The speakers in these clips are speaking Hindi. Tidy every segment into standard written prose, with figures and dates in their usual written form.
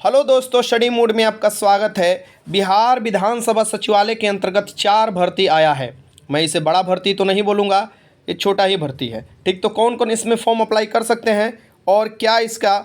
हेलो दोस्तों, स्टडी मूड में आपका स्वागत है। बिहार विधानसभा सचिवालय के अंतर्गत 4 भर्ती आया है। मैं इसे बड़ा भर्ती तो नहीं बोलूँगा, ये छोटा ही भर्ती है। ठीक, तो कौन कौन इसमें फॉर्म अप्लाई कर सकते हैं और क्या इसका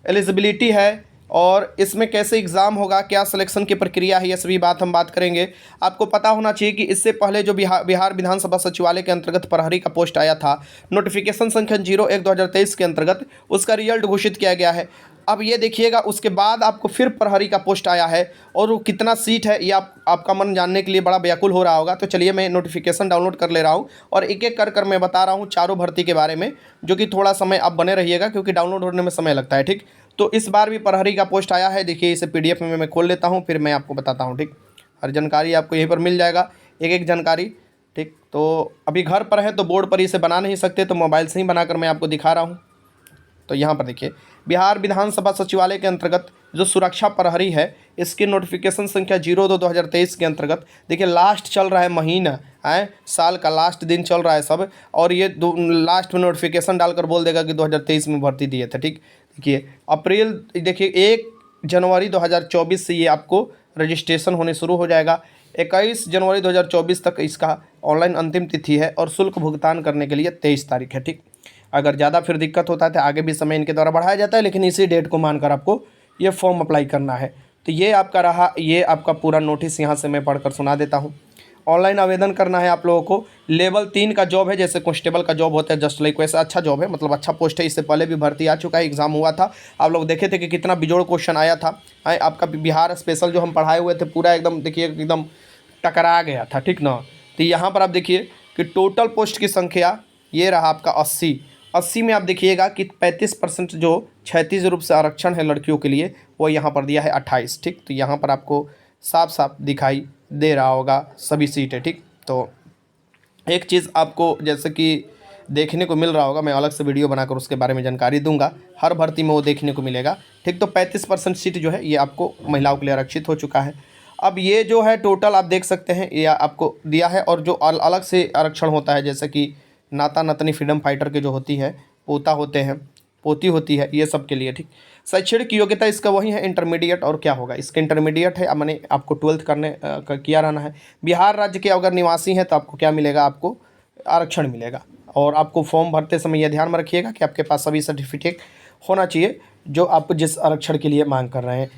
एलिजिबिलिटी है और इसमें कैसे एग्ज़ाम होगा, क्या सिलेक्शन की प्रक्रिया है, ये सभी बात करेंगे। आपको पता होना चाहिए कि इससे पहले जो बिहार विधानसभा सचिवालय के अंतर्गत प्रहरी का पोस्ट आया था, नोटिफिकेशन संख्या 01/2023 के अंतर्गत उसका रिजल्ट घोषित किया गया है। अब ये देखिएगा, उसके बाद आपको फिर प्रहरी का पोस्ट आया है और वो कितना सीट है ये आपका मन जानने के लिए बड़ा व्याकुल हो रहा होगा। तो चलिए मैं नोटिफिकेशन डाउनलोड कर ले रहा हूँ और एक एक कर मैं बता रहा हूँ चारों भर्ती के बारे में, जो कि थोड़ा समय आप बने रहिएगा क्योंकि डाउनलोड होने में समय लगता है। ठीक, तो इस बार भी प्रहरी का पोस्ट आया है। देखिए, इसे PDF में मैं खोल लेता हूँ, फिर मैं आपको बताता हूँ। ठीक, हर जानकारी आपको यहीं पर मिल जाएगा, एक एक जानकारी। ठीक, तो अभी घर पर है तो बोर्ड पर इसे बना नहीं सकते, तो मोबाइल से ही बनाकर मैं आपको दिखा रहा हूँ। तो यहाँ पर देखिए, बिहार विधानसभा सचिवालय के अंतर्गत जो सुरक्षा प्रहरी है, इसकी नोटिफिकेशन संख्या 02/2023 के अंतर्गत देखिए लास्ट चल रहा है महीना है, साल का लास्ट दिन चल रहा है सब, और ये लास्ट में नोटिफिकेशन डालकर बोल देगा कि 2023 में भर्ती दिए थे। ठीक, देखिए अप्रैल, देखिए 1 जनवरी 2024 से ये आपको रजिस्ट्रेशन होने शुरू हो जाएगा। 21 जनवरी 2024 तक इसका ऑनलाइन अंतिम तिथि है और शुल्क भुगतान करने के लिए 23 तारीख है। ठीक, अगर ज़्यादा फिर दिक्कत होता है तो आगे भी समय इनके द्वारा बढ़ाया जाता है, लेकिन इसी डेट को मानकर आपको ये फॉर्म अप्लाई करना है। तो ये आपका रहा, ये आपका पूरा नोटिस यहाँ से मैं पढ़कर सुना देता हूँ। ऑनलाइन आवेदन करना है आप लोगों को। लेवल 3 का जॉब है, जैसे कांस्टेबल का जॉब होता है, जस्ट लाइक वैसा अच्छा जॉब है, मतलब अच्छा पोस्ट है। इससे पहले भी भर्ती आ चुका है, एग्जाम हुआ था, आप लोग देखे थे कि कितना बिजोड़ क्वेश्चन आया था। आपका बिहार स्पेशल जो हम पढ़ाए हुए थे पूरा एकदम देखिए एकदम टकरा गया था। ठीक ना, तो यहाँ पर आप देखिए कि टोटल पोस्ट की संख्या ये रहा आपका 80 में आप देखिएगा कि 35% जो क्षैतिज रूप से आरक्षण है लड़कियों के लिए, वो यहाँ पर दिया है 28। ठीक, तो यहाँ पर आपको साफ साफ दिखाई दे रहा होगा सभी सीटें। ठीक, तो एक चीज़ आपको जैसे कि देखने को मिल रहा होगा, मैं अलग से वीडियो बनाकर उसके बारे में जानकारी दूंगा, हर भर्ती में वो देखने को मिलेगा। ठीक, तो 35% सीट जो है ये आपको महिलाओं के लिए आरक्षित हो चुका है। अब ये जो है टोटल आप देख सकते हैं, ये आपको दिया है, और जो अलग से आरक्षण होता है, जैसे कि नाता नतनी फ्रीडम फाइटर के जो होती है, पोता होते हैं, पोती होती है, ये सब के लिए। ठीक, शैक्षणिक योग्यता इसका वही है इंटरमीडिएट, और क्या होगा इसका इंटरमीडिएट है, मैंने आपको 12th किया रहना है। बिहार राज्य के अगर निवासी हैं तो आपको क्या मिलेगा, आपको आरक्षण मिलेगा। और आपको फॉर्म भरते समय यह ध्यान में रखिएगा कि आपके पास सभी सर्टिफिकेट होना चाहिए जो आप जिस आरक्षण के लिए मांग कर रहे हैं।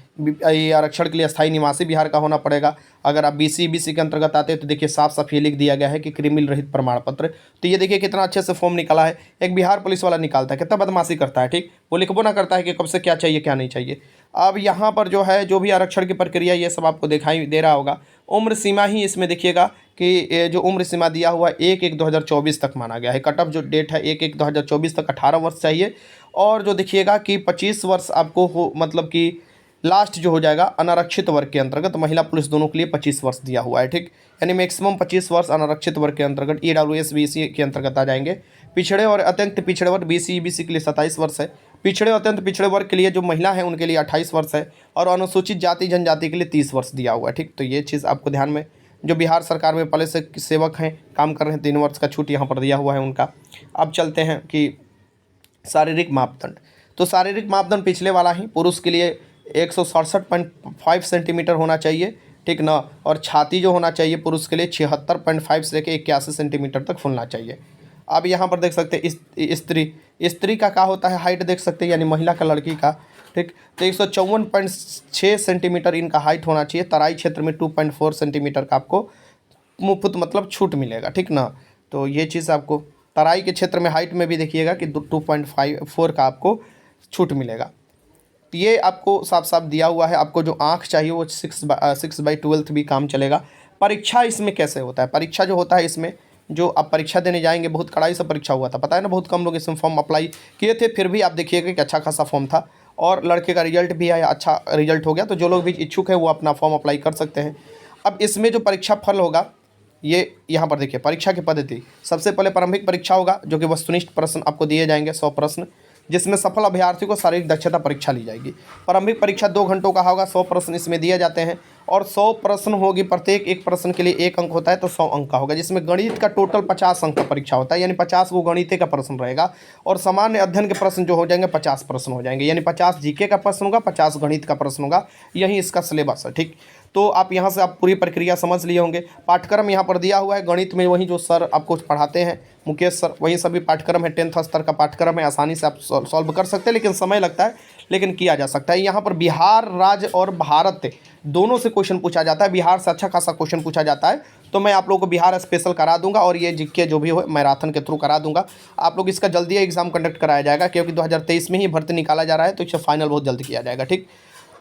ये आरक्षण के लिए स्थायी निवासी बिहार का होना पड़ेगा। अगर आप BC के अंतर्गत आते हैं तो देखिए साफ साफ ये लिख दिया गया है कि क्रिमिनल रहित प्रमाण पत्र। तो ये देखिए कितना अच्छे से फॉर्म निकाला है, एक बिहार पुलिस वाला निकालता है, कितना बदमाशी करता है। ठीक, वो लिखबो ना करता है कि कब से क्या चाहिए क्या नहीं चाहिए। अब यहाँ पर जो है, जो भी आरक्षण की प्रक्रिया, ये सब आपको दिखाई दे रहा होगा। उम्र सीमा ही इसमें देखिएगा कि ये जो उम्र सीमा दिया हुआ 1/1/2024 तक माना गया है। कट ऑफ जो डेट है 1/1/2024 तक 18 वर्ष चाहिए। और जो देखिएगा कि 25 वर्ष आपको हो, मतलब कि लास्ट जो हो जाएगा अनारक्षित वर्ग के अंतर्गत, महिला पुलिस दोनों के लिए 25 वर्ष दिया हुआ है। ठीक, यानी मैक्सिमम 25 वर्ष अनारक्षित वर्ग के अंतर्गत EWS BC के अंतर्गत आ जाएंगे। पिछड़े और अत्यंत पिछड़े वर्ग BC EBC के लिए 27 वर्ष है। पिछड़े और अत्यंत पिछड़े वर्ग के लिए जो महिला है उनके लिए 28 वर्ष है, और अनुसूचित जाति जनजाति के लिए 30 वर्ष दिया हुआ है। ठीक, तो ये चीज़ आपको ध्यान में, जो बिहार सरकार में पहले से सेवक हैं, काम कर रहे हैं, 3 वर्ष का छूट यहाँ पर दिया हुआ है उनका। अब चलते हैं कि शारीरिक मापदंड। तो शारीरिक मापदंड पिछले वाला ही, पुरुष के लिए 167.5 सेंटीमीटर होना चाहिए। ठीक ना, और छाती जो होना चाहिए पुरुष के लिए 76.5 से लेकर 81 सेंटीमीटर तक फूलना चाहिए। अब यहाँ पर देख सकते हैं स्त्री का क्या होता है, हाइट देख सकते हैं, यानी महिला का, लड़की का। ठीक, तो 154.6 सेंटीमीटर इनका हाइट होना चाहिए। तराई क्षेत्र में 2.4 सेंटीमीटर का आपको मुफ्त मतलब छूट मिलेगा। ठीक ना, तो ये चीज़ आपको तराई के क्षेत्र में हाइट में भी देखिएगा कि 2.54 का आपको छूट मिलेगा। तो ये आपको साफ साफ दिया हुआ है। आपको जो आँख चाहिए वो 6/12 भी काम चलेगा। परीक्षा इसमें कैसे होता है, परीक्षा जो होता है इसमें, जो आप परीक्षा देने जाएंगे, बहुत कड़ाई से परीक्षा हुआ था, पता है ना, बहुत कम लोग इसमें फॉर्म अप्लाई किए थे, फिर भी आप देखिएगा कि अच्छा खासा फॉर्म था, और लड़के का रिजल्ट भी आया, अच्छा रिजल्ट हो गया। तो जो लोग भी इच्छुक है वो अपना फॉर्म अप्लाई कर सकते हैं। अब इसमें जो परीक्षा फल होगा, ये यहाँ पर देखिए परीक्षा की पद्धति। सबसे पहले प्रारंभिक परीक्षा होगा, जो कि वस्तुनिष्ठ प्रश्न आपको दिए जाएंगे 100 प्रश्न। जिसमें सफल अभ्यर्थी को शारीरिक दक्षता परीक्षा ली जाएगी। प्रारंभिक परीक्षा 2 घंटों का होगा, 100 प्रश्न इसमें दिए जाते हैं और 100 प्रश्न होगी, प्रत्येक एक प्रश्न के लिए 1 अंक होता है, तो 100 अंक का होगा, जिसमें गणित का टोटल 50 अंक का परीक्षा होता है, यानी 50 वो गणित का प्रश्न रहेगा और सामान्य अध्ययन के प्रश्न जो हो जाएंगे 50 प्रश्न हो जाएंगे, यानी 50 जीके का प्रश्न होगा, 50 गणित का प्रश्न होगा। यही इसका सिलेबस है। ठीक, तो आप यहाँ से आप पूरी प्रक्रिया समझ लिए होंगे। पाठ्यक्रम यहाँ पर दिया हुआ है, गणित में वही जो सर आपको पढ़ाते हैं मुकेश सर, वही सभी पाठ्यक्रम है, 10th स्तर का पाठ्यक्रम है, आसानी से आप सॉल्व कर सकते हैं, लेकिन समय लगता है, लेकिन किया जा सकता है। यहाँ पर बिहार राज्य और भारत दोनों से क्वेश्चन पूछा जाता है, बिहार से अच्छा खासा क्वेश्चन पूछा जाता है, तो मैं आप लोगों को बिहार स्पेशल करा दूंगा और ये जीके जो भी हो मैराथन के थ्रू करा दूंगा। आप लोग इसका जल्दी एग्जाम कंडक्ट कराया जाएगा, क्योंकि 2023 में ही भर्ती निकाला जा रहा है, तो इसे फाइनल बहुत जल्दी किया जाएगा। ठीक,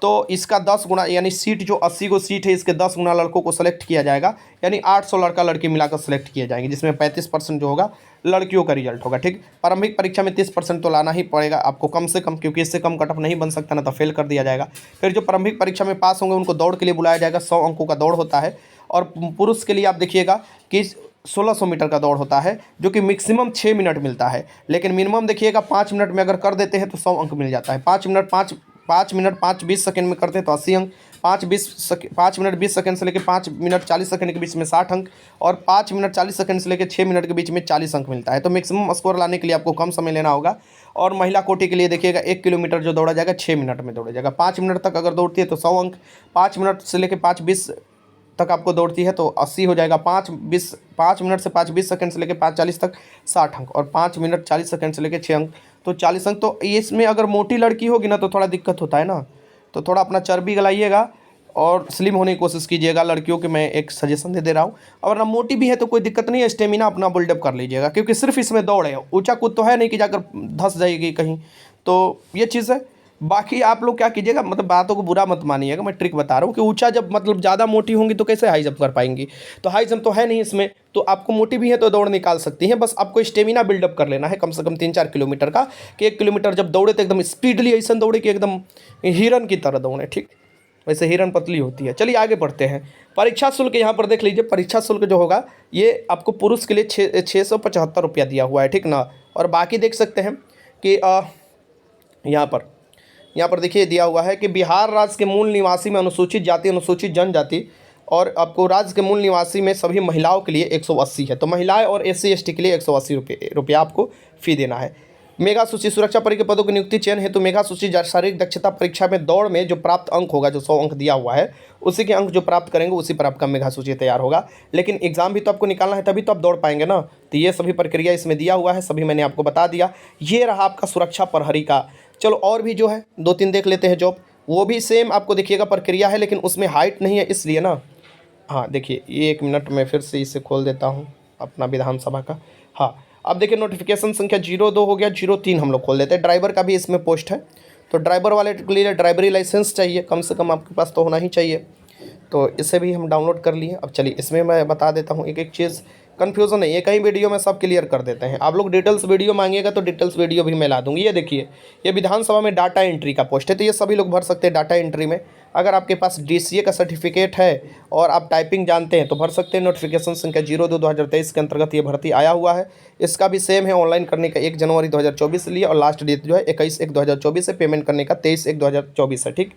तो इसका 10 गुना, यानी सीट जो 80 को सीट है, इसके 10 गुना लड़कों को सेलेक्ट किया जाएगा, यानी 800 लड़का लड़की मिलाकर सेलेक्ट किए जाएंगे, जिसमें 35% जो होगा लड़कियों का रिजल्ट होगा। ठीक, प्रारंभिक परीक्षा में 30% तो लाना ही पड़ेगा आपको कम से कम, क्योंकि इससे कम कट ऑफ नहीं बन सकता ना, तो फेल कर दिया जाएगा। फिर जो प्रारंभिक परीक्षा में पास होंगे उनको दौड़ के लिए बुलाया जाएगा, 100 अंकों का दौड़ होता है, और पुरुष के लिए आप देखिएगा कि 1600 मीटर का दौड़ होता है, जो कि मैक्सिमम 6 मिनट मिलता है, लेकिन मिनिमम देखिएगा 5 मिनट में अगर कर देते हैं तो 100 अंक मिल जाता है। 5 मिनट 5:20 सेकंड में करते हैं तो 80 अंक, 5 मिनट 20 सेकंड से लेकर 5 मिनट 40 सेकंड के बीच में 60 अंक, और 5 मिनट 40 सेकंड से लेकर 6 मिनट के बीच में 40 अंक मिलता है। तो मैक्सिमम स्कोर लाने के लिए आपको कम समय लेना होगा। और महिला कोटि के लिए देखिएगा 1 किलोमीटर जो दौड़ा जाएगा 6 मिनट में दौड़ा जाएगा। 5 मिनट तक अगर दौड़ती है तो 100 अंक, 5 मिनट से लेकर 5:20 तक आपको दौड़ती है तो 80 हो जाएगा। 5 मिनट से 5:20 सेकंड से लेकर 5:40 तक 60 अंक, और 5 मिनट 40 सेकंड से लेकर 6 अंक तो 40 अंक। तो इसमें अगर मोटी लड़की होगी ना तो थोड़ा दिक्कत होता है ना, तो थोड़ा अपना चर्बी गलाइएगा और स्लिम होने की कोशिश कीजिएगा लड़कियों के, मैं एक सजेशन दे रहा हूँ। अगर ना मोटी भी है तो कोई दिक्कत नहीं है, स्टेमिना अपना बिल्डअप कर लीजिएगा, क्योंकि सिर्फ इसमें दौड़ है, ऊंचा कूद तो है नहीं कि जाकर धंस जाएगी कहीं, तो ये चीज़ है। बाकी आप लोग क्या कीजिएगा, मतलब बातों को बुरा मत मानिएगा, मैं ट्रिक बता रहा हूँ कि ऊंचा जब मतलब ज़्यादा मोटी होंगी तो कैसे हाई जंप कर पाएंगी, तो हाई जंप तो है नहीं इसमें, तो आपको मोटी भी है तो दौड़ निकाल सकती हैं, बस आपको स्टेमिना बिल्डअप कर लेना है कम से कम 3-4 किलोमीटर का, कि 1 किलोमीटर जब दौड़े तो एकदम स्पीडली ऐसा दौड़े कि एकदम हिरन की तरह दौड़े। ठीक, वैसे हिरन पतली होती है। चलिए आगे बढ़ते हैं। परीक्षा शुल्क यहाँ पर देख लीजिए, परीक्षा शुल्क जो होगा ये आपको पुरुष के लिए 675 रुपया दिया हुआ है। ठीक ना, और बाकी देख सकते हैं कि यहाँ पर देखिए दिया हुआ है कि बिहार राज्य के मूल निवासी में अनुसूचित जाति, अनुसूचित जनजाति और आपको राज्य के मूल निवासी में सभी महिलाओं के लिए 180 है, तो महिलाएं और SC ST के लिए 180 रुपया आपको फ़ी देना है। मेगा सूची सुरक्षा परी के पदों की नियुक्ति चयन हेतु मेगा सूची शारीरिक दक्षता परीक्षा में दौड़ में जो प्राप्त अंक होगा, जो 100 अंक दिया हुआ है, उसी के अंक जो प्राप्त करेंगे उसी पर आपका मेगा सूची तैयार होगा। लेकिन एग्जाम भी तो आपको निकालना है, तभी तो आप दौड़ पाएंगे ना, तो ये सभी प्रक्रिया इसमें दिया हुआ है, सभी मैंने आपको बता दिया। ये रहा आपका सुरक्षा प्रहरी का। चलो और भी जो है 2-3 देख लेते हैं जॉब, वो भी सेम आपको देखिएगा प्रक्रिया है, लेकिन उसमें हाइट नहीं है इसलिए ना। हाँ देखिए, ये 1 मिनट में फिर से इसे खोल देता हूँ अपना विधानसभा का। हाँ, अब देखिए नोटिफिकेशन संख्या 02 हो गया, 03 हम लोग खोल देते हैं। ड्राइवर का भी इसमें पोस्ट है, तो ड्राइवर वाले के लिए ड्राइवरी लाइसेंस चाहिए, कम से कम आपके पास तो होना ही चाहिए, तो इसे भी हम डाउनलोड कर लिए। अब चलिए इसमें मैं बता देता हूँ एक एक चीज़, कन्फ्यूज़न नहीं है, कहीं वीडियो में सब क्लियर कर देते हैं। आप लोग डिटेल्स वीडियो मांगिएगा तो डिटेल्स वीडियो भी मैं ला दूँगी। ये देखिए, ये विधानसभा में डाटा एंट्री का पोस्ट है, तो ये सभी लोग भर सकते हैं डाटा एंट्री में। अगर आपके पास DCA का सर्टिफिकेट है और आप टाइपिंग जानते हैं तो भर सकते हैं। नोटिफिकेशन संख्या 02/2023 के अंतर्गत ये भर्ती आया हुआ है। इसका भी सेम है, ऑनलाइन करने का 1 जनवरी 2024 से लिए और लास्ट डेट जो है 21/1/2024 से, पेमेंट करने का 23/1/2024 है। ठीक,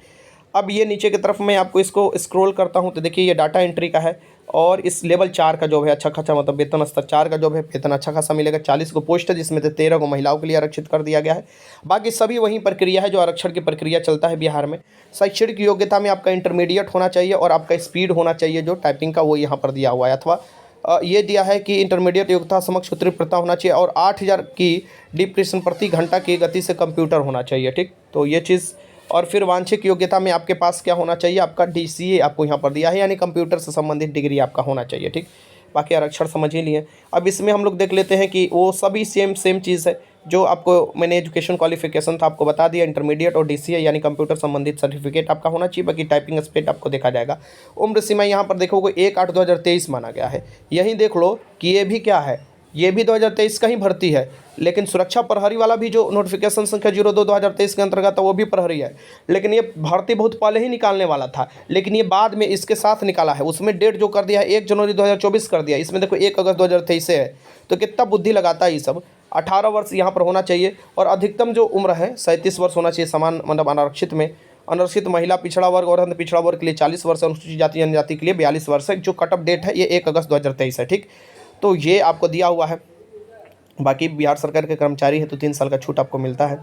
अब ये नीचे की तरफ मैं आपको इसको स्क्रॉल करता हूँ तो देखिए ये डाटा एंट्री का है, और इस लेवल 4 का जॉब है, अच्छा खासा, मतलब वेतन स्तर 4 का जॉब है, वेतन अच्छा खासा मिलेगा। 40 को पोस्ट है, जिसमें से 13 को महिलाओं के लिए आरक्षित कर दिया गया है। बाकी सभी वही प्रक्रिया है जो आरक्षण की प्रक्रिया चलता है बिहार में। शैक्षणिक योग्यता में आपका इंटरमीडिएट होना चाहिए और आपका स्पीड होना चाहिए जो टाइपिंग का, वो यहाँ पर दिया हुआ है, अथवा ये दिया है कि इंटरमीडिएट योग्यता समक्ष सूत्री प्रथा होना चाहिए और 8000 की डिप्रेशन प्रति घंटा की गति से कंप्यूटर होना चाहिए। ठीक, तो ये चीज़, और फिर वांछित योग्यता में आपके पास क्या होना चाहिए, आपका DCA आपको यहाँ पर दिया है, यानी कंप्यूटर से संबंधित डिग्री आपका होना चाहिए। ठीक, बाकी आरक्षण समझ ही लिए। अब इसमें हम लोग देख लेते हैं कि वो सभी सेम चीज़ है जो आपको मैंने एजुकेशन क्वालिफिकेशन था आपको बता दिया, इंटरमीडिएट और DCA यानी कंप्यूटर संबंधित सर्टिफिकेट आपका होना चाहिए। बाकी टाइपिंग स्पीड आपको देखा जाएगा। उम्र सीमा यहाँ पर देखोगे 1/8/2023 माना गया है। यहीं देख लो कि ये भी क्या है, ये भी 2023 का ही भर्ती है, लेकिन सुरक्षा प्रहरी वाला भी जो नोटिफिकेशन संख्या 02/2023 के अंतर्गत है वो भी प्रहरी है, लेकिन ये भर्ती बहुत पहले ही निकालने वाला था, लेकिन ये बाद में इसके साथ निकाला है। उसमें डेट जो कर दिया है 1 जनवरी 2024 कर दिया, इसमें देखो 1 अगस्त 2023 से है, तो कितना बुद्धि लगाता है ये सब। 18 वर्ष यहाँ पर होना चाहिए और अधिकतम जो उम्र है 37 वर्ष होना चाहिए समान मतलब अनारक्षित में। अनारक्षित महिला, पिछड़ा वर्ग और अन्य पिछड़ा वर्ग के लिए 40 वर्ष, अनुसूचित जाति जनजाति के लिए 42 वर्ष है। जो कट ऑफ डेट है ये 1 अगस्त 2023 है। ठीक, तो ये आपको दिया हुआ है। बाकी बिहार सरकार के कर्मचारी है तो 3 साल का छूट आपको मिलता है।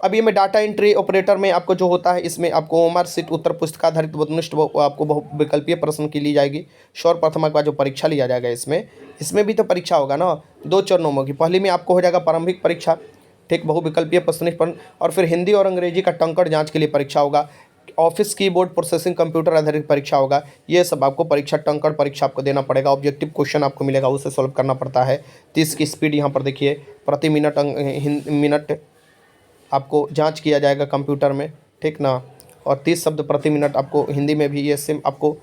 अब ये में डाटा एंट्री ऑपरेटर में आपको जो होता है इसमें आपको ओएमआर सीट उत्तर पुस्तिका आधारित वस्तुनिष्ठ आपको बहुविकल्पीय प्रश्न की ली जाएगी। शौर प्रथमा का जो परीक्षा लिया जाएगा इसमें भी तो परीक्षा होगा ना, 2 चरणों में होगी। पहले में आपको हो जाएगा प्रारंभिक परीक्षा, ठीक, बहुविकल्पीय प्रश्न, और फिर हिंदी और अंग्रेजी का टंकण जाँच के लिए परीक्षा होगा। ऑफिस कीबोर्ड प्रोसेसिंग कंप्यूटर आधारित परीक्षा होगा। ये सब आपको परीक्षा टंकण परीक्षा आपको देना पड़ेगा। ऑब्जेक्टिव क्वेश्चन आपको मिलेगा, उसे सॉल्व करना पड़ता है। 30 की स्पीड यहाँ पर देखिए, प्रति मिनट आपको जांच किया जाएगा कंप्यूटर में, ठीक ना, और 30 शब्द प्रति मिनट आपको हिंदी में भी ये सेम आपको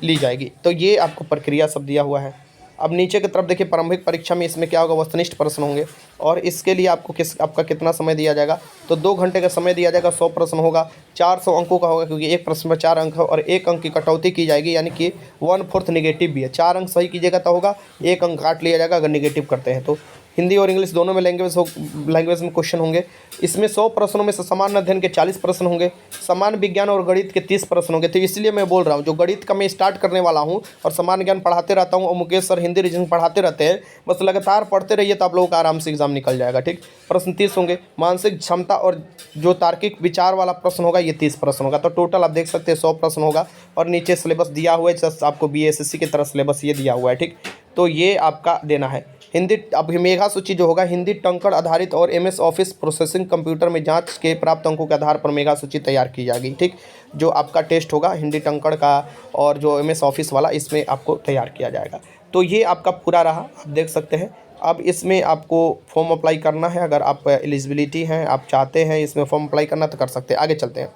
ली जाएगी। तो ये आपको प्रक्रिया सब दिया हुआ है। अब नीचे की तरफ देखिए, प्रारंभिक परीक्षा में इसमें क्या होगा, वस्तुनिष्ठ प्रश्न होंगे और इसके लिए आपका कितना समय दिया जाएगा, तो 2 घंटे का समय दिया जाएगा। 100 प्रश्न होगा, 400 अंकों का होगा क्योंकि एक प्रश्न में 4 अंक है और 1 अंक की कटौती की जाएगी, यानी कि 1/4 नेगेटिव भी है। 4 अंक सही कीजिएगा तो होगा, 1 अंक काट लिया जाएगा अगर नेगेटिव करते हैं तो। हिंदी और इंग्लिश दोनों में लैंग्वेज में क्वेश्चन होंगे। इसमें 100 प्रश्नों में से सामान्य अध्ययन के 40 प्रश्न होंगे, सामान्य विज्ञान और गणित के 30 प्रश्न होंगे। तो इसलिए मैं बोल रहा हूँ, जो गणित का मैं स्टार्ट करने वाला हूँ और सामान्य ज्ञान पढ़ाते रहता हूँ और मुकेश सर हिंदी रीजनिंग पढ़ाते रहते हैं, बस लगातार पढ़ते रहिए तो आप लोगों का आराम से एग्जाम निकल जाएगा। ठीक, प्रश्न 30 होंगे। मानसिक क्षमता और जो तार्किक विचार वाला प्रश्न होगा ये 30 प्रश्न होगा। तो टोटल आप देख सकते हैं 100 प्रश्न होगा और नीचे सिलेबस दिया हुआ है, जस्ट आपको BSSC की तरह सिलेबस ये दिया हुआ है। ठीक, तो ये आपका देना है। हिंदी अब मेघा सूची जो होगा, हिंदी टंकण आधारित और MS ऑफिस प्रोसेसिंग कंप्यूटर में जांच के प्राप्त अंकों के आधार पर मेघा सूची तैयार की जाएगी। ठीक, जो आपका टेस्ट होगा हिंदी टंकण का और जो MS ऑफिस वाला, इसमें आपको तैयार किया जाएगा। तो ये आपका पूरा रहा, आप देख सकते हैं। अब इसमें आपको फॉर्म अप्लाई करना है, अगर आप एलिजिबिलिटी हैं, आप चाहते हैं इसमें फॉर्म अप्लाई करना तो कर सकते हैं। आगे चलते हैं,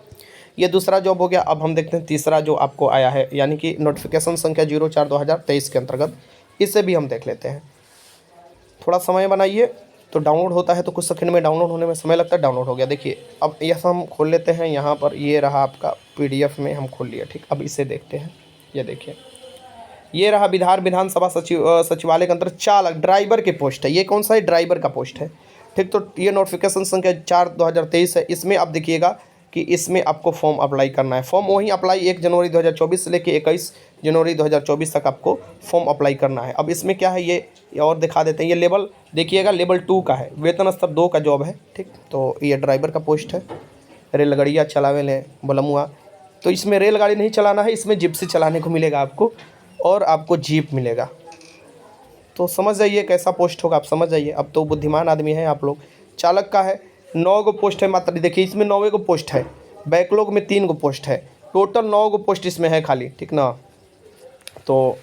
ये दूसरा जॉब हो गया। अब हम देखते हैं तीसरा जो आपको आया है, यानी कि नोटिफिकेशन संख्या 04/2023 के अंतर्गत, इसे भी हम देख लेते हैं। थोड़ा समय बनाइए, तो डाउनलोड होता है तो कुछ सेकंड में डाउनलोड होने में समय लगता है। डाउनलोड हो गया, देखिए अब यह हम खोल लेते हैं। यहाँ पर ये रहा आपका PDF में हम खोल लिया। ठीक, अब इसे देखते हैं। ये देखिए, ये रहा बिहार विधानसभा सचिवालय के अंदर चालक ड्राइवर के पोस्ट है। ये कौन सा है, ड्राइवर का पोस्ट है। ठीक, तो ये नोटिफिकेशन संख्या 4/2023 है। इसमें आप देखिएगा कि इसमें आपको फॉर्म अप्लाई करना है। फॉर्म वहीं अप्लाई 1 जनवरी 2024 से लेकर 21 जनवरी 2024 तक आपको फॉर्म अप्लाई करना है। अब इसमें क्या है ये और दिखा देते हैं। ये लेवल देखिएगा, लेवल 2 का है, वेतन स्तर 2 का जॉब है। ठीक, तो ये ड्राइवर का पोस्ट है। रेलगाड़ियाँ चलावे ले बलमुआ, तो इसमें रेलगाड़ी नहीं चलाना है, इसमें जिप्सी चलाने को मिलेगा आपको और आपको जीप मिलेगा। तो समझ जाइए कैसा पोस्ट होगा, आप समझ जाइए। अब तो बुद्धिमान आदमी हैं आप लोग। चालक का है, 9 गो पोस्ट है मात्र। देखिए इसमें 9 गो पोस्ट है, बैकलॉग में 3 गो पोस्ट है, टोटल 9 गो पोस्ट इसमें है खाली। ठीक ना, तो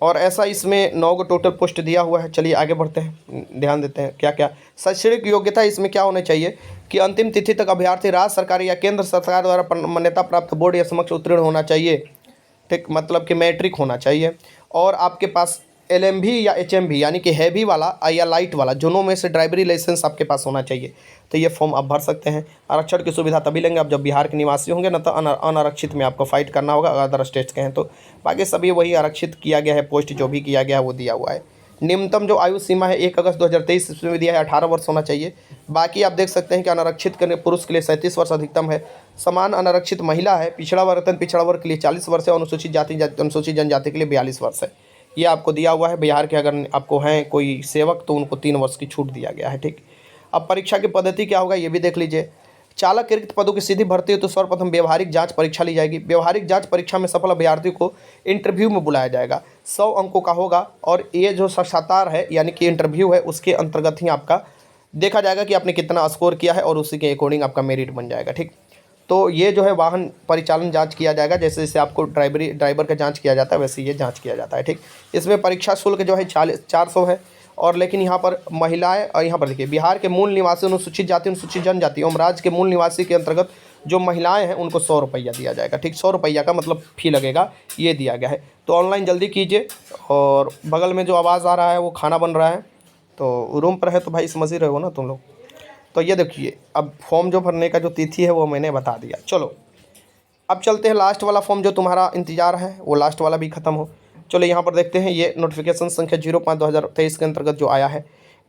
और ऐसा इसमें 9 गो टोटल पोस्ट दिया हुआ है। चलिए आगे बढ़ते हैं, ध्यान देते हैं क्या क्या शैक्षणिक योग्यता इसमें क्या होना चाहिए कि अंतिम तिथि तक अभ्यर्थी राज्य सरकार या केंद्र सरकार द्वारा मान्यता प्राप्त बोर्ड या समक्ष उत्तीर्ण होना चाहिए। ठीक, मतलब कि मैट्रिक होना चाहिए और आपके पास LMV या HMV यानी कि हैवी वाला या लाइट वाला, दोनों में से ड्राइवरी लाइसेंस आपके पास होना चाहिए। तो ये फॉर्म आप भर सकते हैं। आरक्षण की सुविधा तभी लेंगे आप जब बिहार के निवासी होंगे, न तो अनारक्षित में आपको फाइट करना होगा अदर स्टेट्स के हैं तो। बाकी सभी वही आरक्षित किया गया है, पोस्ट जो भी किया गया है वो दिया हुआ है। न्यूनतम जो आयु सीमा है 1 अगस्त 2023 ईस्वी में दिया है, 18 वर्ष होना चाहिए। बाकी आप देख सकते हैं कि अनारक्षित करने पुरुष के लिए 37 वर्ष अधिकतम है। समान अनारक्षित महिला है, पिछड़ा वर्ग पिछड़ा वर्ग के लिए 40 वर्ष है, अनुसूचित जनजाति के लिए 42 वर्ष है। ये आपको दिया हुआ है। बिहार के अगर आपको हैं कोई सेवक तो उनको 3 वर्ष की छूट दिया गया है। ठीक, अब परीक्षा की पद्धति क्या होगा ये भी देख लीजिए। चालक के रिक्त पदों की सीधी भर्ती हो तो सर्वप्रथम व्यवहारिक जांच परीक्षा ली जाएगी। व्यवहारिक जांच परीक्षा में सफल अभ्यर्थी को इंटरव्यू में बुलाया जाएगा। 100 अंकों का होगा और ये जो साक्षात्कार है यानी कि इंटरव्यू है उसके अंतर्गत ही आपका देखा जाएगा कि आपने कितना स्कोर किया है और उसी के अकॉर्डिंग आपका मेरिट बन जाएगा। ठीक, तो ये जो है वाहन परिचालन जांच किया जाएगा, जैसे जैसे आपको ड्राइवर का जांच किया जाता है वैसे ये जांच किया जाता है। ठीक, इसमें परीक्षा शुल्क जो है 400 है और लेकिन यहाँ पर महिलाएं, और यहाँ पर देखिए बिहार के मूल निवासी, अनुसूचित जाति, अनुसूचित जनजाति एवं राज्य के मूल निवासी के अंतर्गत जो महिलाएं हैं उनको 100 रुपया दिया जाएगा। ठीक, 100 रुपया का मतलब फ़ी लगेगा, ये दिया गया है। तो ऑनलाइन जल्दी कीजिए। और बगल में जो आवाज़ आ रहा है वो खाना बन रहा है, तो रूम पर है तो भाई समझ ही रहे हो ना तुम लोग। तो ये देखिए, अब फॉर्म जो भरने का जो तिथि है वो मैंने बता दिया। चलो अब चलते हैं लास्ट वाला फॉर्म जो तुम्हारा इंतज़ार है वो लास्ट वाला भी ख़त्म हो। चलो यहाँ पर देखते हैं, ये नोटिफिकेशन संख्या 05/2023 के अंतर्गत जो आया है,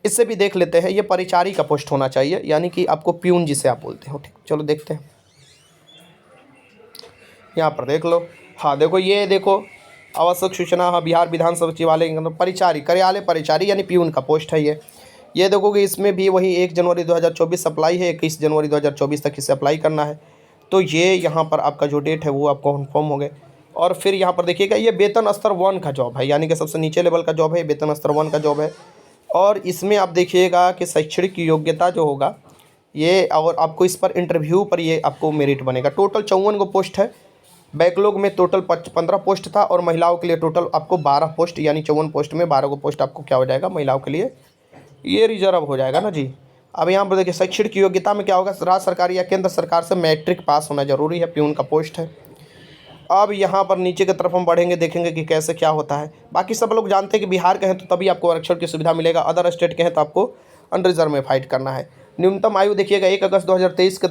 इससे भी देख लेते हैं। ये परिचारी का पोस्ट होना चाहिए, यानी कि आपको प्यून जिसे आप बोलते हो। ठीक, चलो देखते हैं। यहाँ पर देख लो, हाँ देखो, ये देखो आवश्यक सूचना, हाँ बिहार विधानसभा सचिवालय परिचारी, कार्यालय परिचारी यानी प्यून का पोस्ट है ये देखोगे इसमें भी वही 1 जनवरी 2024 अप्लाई है, 21 जनवरी 2024 तक इसे अप्लाई करना है। तो ये यहाँ पर आपका जो डेट है वो आपको कन्फर्म हो गए। और फिर यहाँ पर देखिएगा, ये वेतन स्तर 1 का जॉब है, यानी कि सबसे नीचे लेवल का जॉब है, वेतन स्तर 1 का जॉब है। और इसमें आप देखिएगा कि शैक्षणिक योग्यता जो होगा ये, और आपको इस पर इंटरव्यू पर ये आपको मेरिट बनेगा। टोटल 54 को पोस्ट है। बैकलॉग में टोटल 15 पोस्ट था, और महिलाओं के लिए टोटल आपको 12 पोस्ट, यानी 54 पोस्ट में 12 को पोस्ट आपको क्या हो जाएगा, महिलाओं के लिए ये रिजर्व हो जाएगा ना जी। अब यहाँ पर देखिए शैक्षणिक योग्यता में क्या होगा, राज्य सरकार या केंद्र सरकार से मैट्रिक पास होना जरूरी है, प्यून का पोस्ट है। अब यहाँ पर नीचे की तरफ हम बढ़ेंगे, देखेंगे कि कैसे क्या होता है। बाकी सब लोग जानते हैं कि बिहार के हैं तो तभी आपको आरक्षण की सुविधा मिलेगा, अदर स्टेट के हैं तो आपको अनरिजर्व में फाइट करना है। न्यूनतम आयु देखिएगा 1 अगस्त 2023 के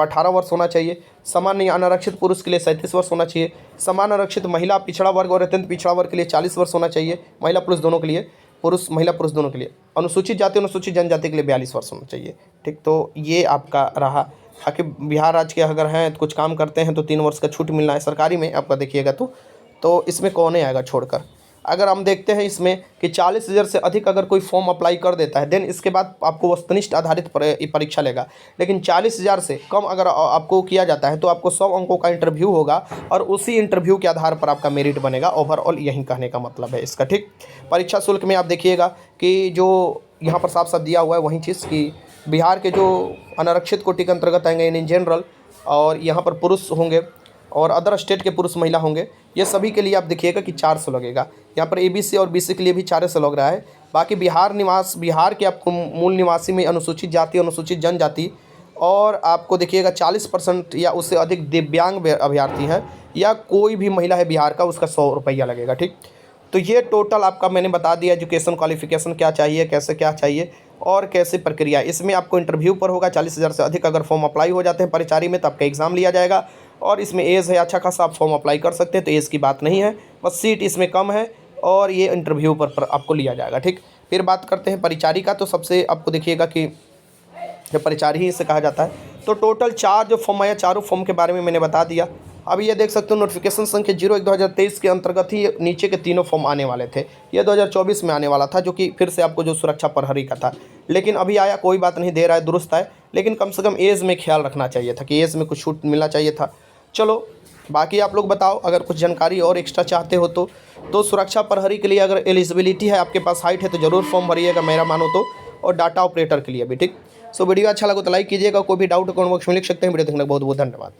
18 वर्ष होना चाहिए। सामान्य अनारक्षित पुरुष के लिए 37 वर्ष होना चाहिए। समान आरक्षित महिला, पिछड़ा वर्ग और अत्यंत पिछड़ा वर्ग के लिए 40 वर्ष होना चाहिए, महिला पुरुष दोनों के लिए, महिला पुरुष दोनों के लिए। अनुसूचित जाति अनुसूचित जनजाति के लिए 42 वर्ष होना चाहिए। ठीक, तो ये आपका रहा। बाकी बिहार राज्य के अगर हैं तो कुछ काम करते हैं तो 3 वर्ष का छूट मिलना है सरकारी में आपका देखिएगा तो इसमें कौन आएगा छोड़कर। अगर हम देखते हैं इसमें कि 40,000 से अधिक अगर कोई फॉर्म अप्लाई कर देता है, देन इसके बाद आपको वस्तुनिष्ठ आधारित परीक्षा लेगा। लेकिन 40,000 से कम अगर आपको किया जाता है तो आपको 100 अंकों का इंटरव्यू होगा, और उसी इंटरव्यू के आधार पर आपका मेरिट बनेगा ओवरऑल, यही कहने का मतलब है इसका। ठीक, परीक्षा शुल्क में आप देखिएगा कि जो यहाँ पर साफ साफ दिया हुआ है वही चीज़ कि बिहार के जो अनारक्षित कोटि के अंतर्गत आएंगे इन जनरल, और यहाँ पर पुरुष होंगे और अदर स्टेट के पुरुष महिला होंगे, ये सभी के लिए आप देखिएगा कि 400 लगेगा। यहाँ पर ABC और BC के लिए भी 400 लग रहा है। बाकी बिहार के आपको मूल निवासी में अनुसूचित जाति अनुसूचित जनजाति, और आपको देखिएगा 40% या उससे अधिक दिव्यांग अभ्यर्थी हैं, या कोई भी महिला है बिहार का, उसका 100 रुपया लगेगा। ठीक, तो ये टोटल आपका मैंने बता दिया, एजुकेशन क्वालिफिकेशन क्या चाहिए, कैसे क्या चाहिए और कैसे प्रक्रिया। इसमें आपको इंटरव्यू पर होगा। 40,000 से अधिक अगर फॉर्म अप्लाई हो जाते हैं परिचारी में तो आपका एग्ज़ाम लिया जाएगा, और इसमें एज है अच्छा खासा, आप फॉर्म अप्लाई कर सकते हैं, तो एज की बात नहीं है, बस सीट इसमें कम है, और ये इंटरव्यू पर आपको लिया जाएगा। ठीक, फिर बात करते हैं परिचारी का। तो सबसे आपको देखिएगा कि परिचारी ही इसे कहा जाता है। तो टोटल 4 जो फॉर्म आया, चारों फॉर्म के बारे में मैंने बता दिया। अब ये देख सकते हो नोटिफिकेशन संख्या 01/2023 के अंतर्गत ही नीचे के तीनों फॉर्म आने वाले थे। ये 2024 में आने वाला था, जो कि फिर से आपको जो सुरक्षा प्रहरी का था, लेकिन अभी आया, कोई बात नहीं, दे रहा है, दुरुस्त है, लेकिन कम से कम एज में ख्याल रखना चाहिए था कि एज में कुछ छूट मिलना चाहिए था। चलो बाकी आप लोग बताओ, अगर कुछ जानकारी और एक्स्ट्रा चाहते हो तो सुरक्षा प्रहरी के लिए अगर एलिजिबिलिटी है, आपके पास हाइट है, तो ज़रूर फॉर्म भरिएगा, मेरा मानो तो, और डाटा ऑपरेटर के लिए भी। ठीक, सो वीडियो अच्छा लगा तो लाइक कीजिएगा। कोई भी डाउट कमेंट बॉक्स में लिख सकते हैं। वीडियो देखने का बहुत बहुत धन्यवाद।